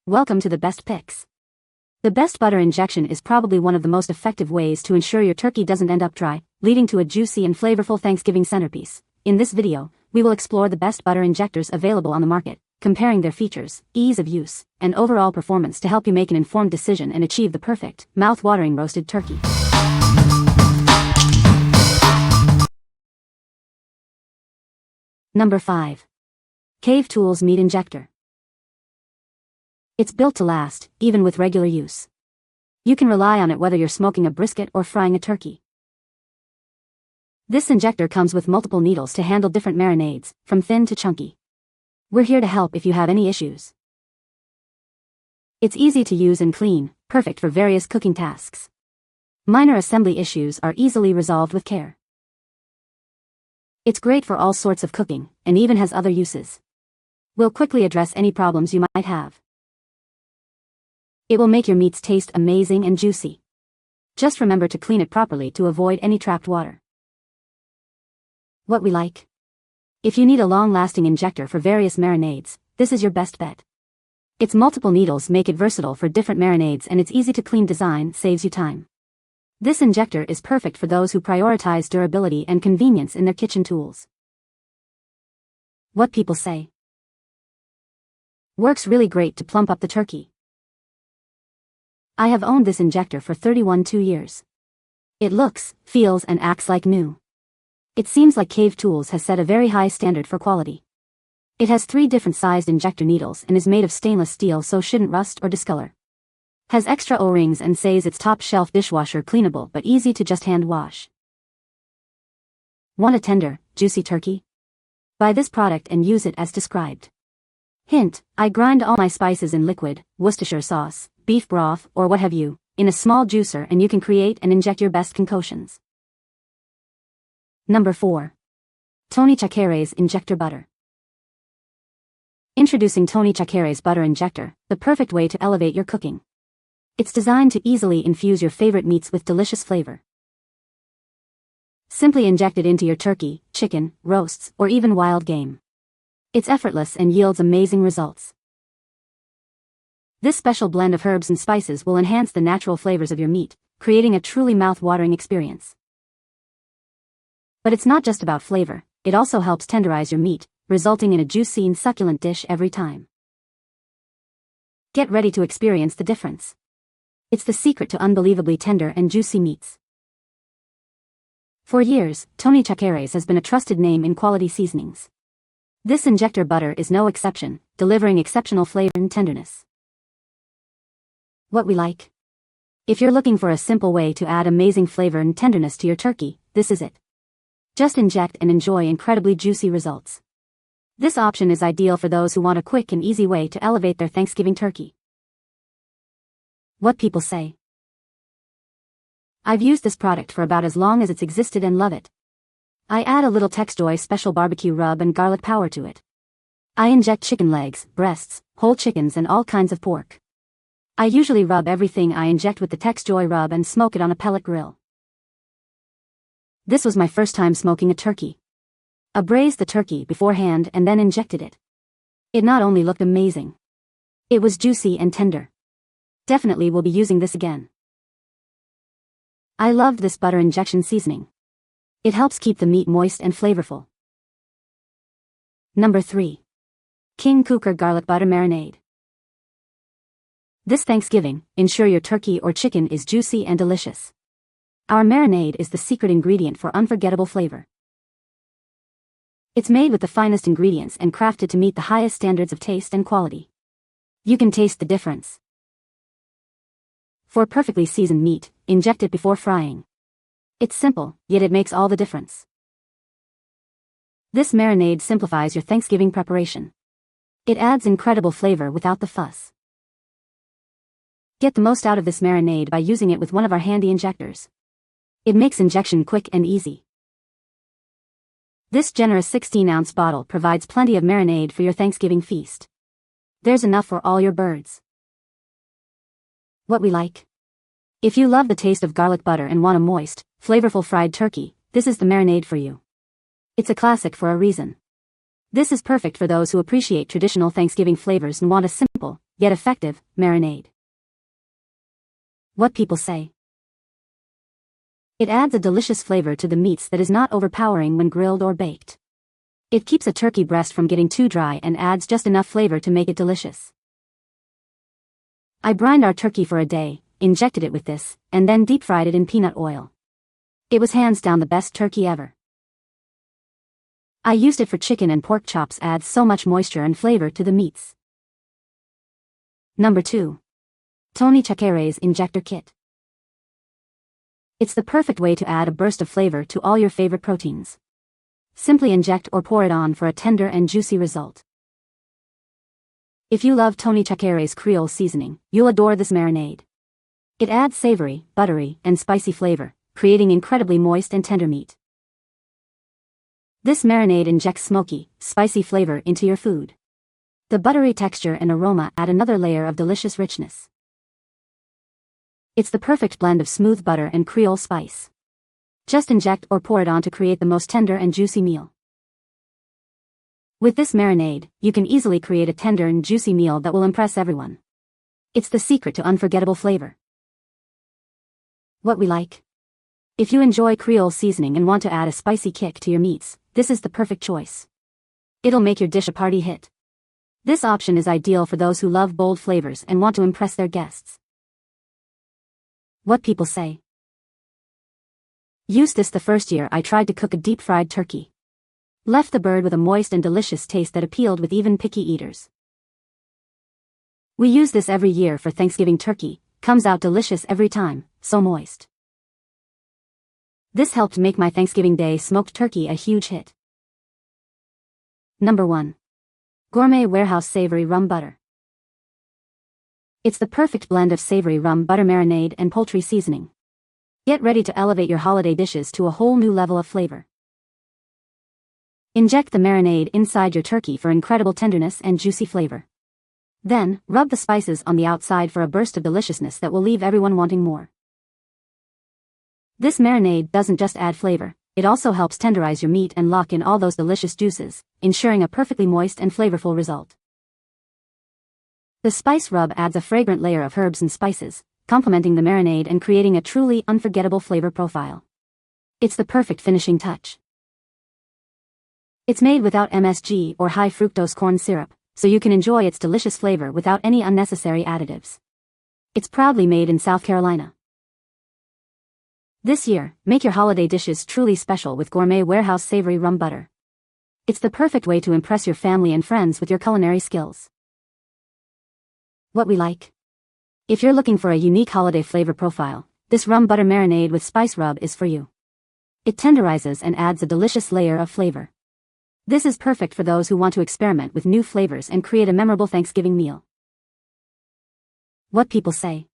Welcome to the best picks. The best butter injection is probably one of the most effective ways to ensure your turkey doesn't end up dry, leading to a juicy and flavorful Thanksgiving centerpiece. In this video, we will explore the best butter injectors available on the market, comparing their features, ease of use, and overall performance to help you make an informed decision and achieve the perfect, mouth-watering roasted turkey. Number 5. Cave Tools Meat Injector. It's built to last, even with regular use. You can rely on it whether you're smoking a brisket or frying a turkey. This injector comes with multiple needles to handle different marinades, from thin to chunky. We're here to help if you have any issues. It's easy to use and clean, perfect for various cooking tasks. Minor assembly issues are easily resolved with care. It's great for all sorts of cooking, and even has other uses. We'll quickly address any problems you might have. It will make your meats taste amazing and juicy. Just remember to clean it properly to avoid any trapped water. What we like. If you need a long-lasting injector for various marinades, this is your best bet. Its multiple needles make it versatile for different marinades, and its easy-to-clean design saves you time. This injector is perfect for those who prioritize durability and convenience in their kitchen tools. What people say. Works really great to plump up the turkey. I have owned this injector for 31 years. It looks, feels, and acts like new. It seems like Cave Tools has set a very high standard for quality. It has 3 different sized injector needles and is made of stainless steel, so shouldn't rust or discolor. Has extra O-rings and says it's top shelf dishwasher cleanable but easy to just hand wash. Want a tender, juicy turkey? Buy this product and use it as described. Hint, I grind all my spices in liquid, Worcestershire sauce, beef broth, or what have you, in a small juicer, and you can create and inject your best concoctions. Number 4. CHACHERE'S Injector Butter. Introducing CHACHERE'S Butter Injector, the perfect way to elevate your cooking. It's designed to easily infuse your favorite meats with delicious flavor. Simply inject it into your turkey, chicken, roasts, or even wild game. It's effortless and yields amazing results. This special blend of herbs and spices will enhance the natural flavors of your meat, creating a truly mouth-watering experience. But it's not just about flavor, it also helps tenderize your meat, resulting in a juicy and succulent dish every time. Get ready to experience the difference. It's the secret to unbelievably tender and juicy meats. For years, CHACHERE'S has been a trusted name in quality seasonings. This injector butter is no exception, delivering exceptional flavor and tenderness. What we like. If you're looking for a simple way to add amazing flavor and tenderness to your turkey, this is it. Just inject and enjoy incredibly juicy results. This option is ideal for those who want a quick and easy way to elevate their Thanksgiving turkey. What people say. I've used this product for about as long as it's existed and love it. I add a little Texjoy special barbecue rub and garlic powder to it. I inject chicken legs, breasts, whole chickens, and all kinds of pork. I usually rub everything I inject with the Texjoy rub and smoke it on a pellet grill. This was my first time smoking a turkey. I braised the turkey beforehand and then injected it. It not only looked amazing. It was juicy and tender. Definitely will be using this again. I loved this butter injection seasoning. It helps keep the meat moist and flavorful. Number 3. Kooker Garlic Butter Marinade. This Thanksgiving, ensure your turkey or chicken is juicy and delicious. Our marinade is the secret ingredient for unforgettable flavor. It's made with the finest ingredients and crafted to meet the highest standards of taste and quality. You can taste the difference. For perfectly seasoned meat, inject it before frying. It's simple, yet it makes all the difference. This marinade simplifies your Thanksgiving preparation. It adds incredible flavor without the fuss. Get the most out of this marinade by using it with one of our handy injectors. It makes injection quick and easy. This generous 16-ounce bottle provides plenty of marinade for your Thanksgiving feast. There's enough for all your birds. What we like. If you love the taste of garlic butter and want a moist, flavorful fried turkey, this is the marinade for you. It's a classic for a reason. This is perfect for those who appreciate traditional Thanksgiving flavors and want a simple, yet effective, marinade. What people say. It adds a delicious flavor to the meats that is not overpowering when grilled or baked. It keeps a turkey breast from getting too dry and adds just enough flavor to make it delicious. I brined our turkey for a day, injected it with this, and then deep-fried it in peanut oil. It was hands down the best turkey ever. I used it for chicken and pork chops, adds so much moisture and flavor to the meats. Number 2. CHACHERE'S Injector Kit. It's the perfect way to add a burst of flavor to all your favorite proteins. Simply inject or pour it on for a tender and juicy result. If you love CHACHERE'S Creole seasoning, you'll adore this marinade. It adds savory, buttery, and spicy flavor, creating incredibly moist and tender meat. This marinade injects smoky, spicy flavor into your food. The buttery texture and aroma add another layer of delicious richness. It's the perfect blend of smooth butter and Creole spice. Just inject or pour it on to create the most tender and juicy meal. With this marinade, you can easily create a tender and juicy meal that will impress everyone. It's the secret to unforgettable flavor. What we like. If you enjoy Creole seasoning and want to add a spicy kick to your meats, this is the perfect choice. It'll make your dish a party hit. This option is ideal for those who love bold flavors and want to impress their guests. What people say. Used this the first year I tried to cook a deep-fried turkey. Left the bird with a moist and delicious taste that appealed with even picky eaters. We use this every year for Thanksgiving turkey, comes out delicious every time, so moist. This helped make my Thanksgiving Day smoked turkey a huge hit. Number 1. Gourmet Warehouse Savory Rum Butter. It's the perfect blend of savory rum butter marinade and poultry seasoning. Get ready to elevate your holiday dishes to a whole new level of flavor. Inject the marinade inside your turkey for incredible tenderness and juicy flavor. Then, rub the spices on the outside for a burst of deliciousness that will leave everyone wanting more. This marinade doesn't just add flavor, it also helps tenderize your meat and lock in all those delicious juices, ensuring a perfectly moist and flavorful result. The spice rub adds a fragrant layer of herbs and spices, complementing the marinade and creating a truly unforgettable flavor profile. It's the perfect finishing touch. It's made without MSG or high fructose corn syrup, so you can enjoy its delicious flavor without any unnecessary additives. It's proudly made in South Carolina. This year, make your holiday dishes truly special with Gourmet Warehouse Savory Rum Butter. It's the perfect way to impress your family and friends with your culinary skills. What we like. If you're looking for a unique holiday flavor profile, this rum butter marinade with spice rub is for you. It tenderizes and adds a delicious layer of flavor. This is perfect for those who want to experiment with new flavors and create a memorable Thanksgiving meal. What people say.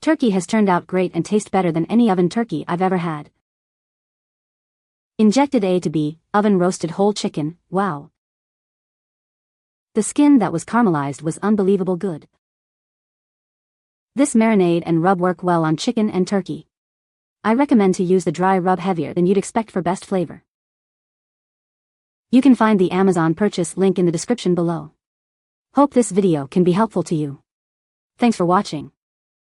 Turkey has turned out great and tastes better than any oven turkey I've ever had. Injected A to B, oven roasted whole chicken, wow. The skin that was caramelized was unbelievable good. This marinade and rub work well on chicken and turkey. I recommend to use the dry rub heavier than you'd expect for best flavor. You can find the Amazon purchase link in the description below. Hope this video can be helpful to you. Thanks for watching.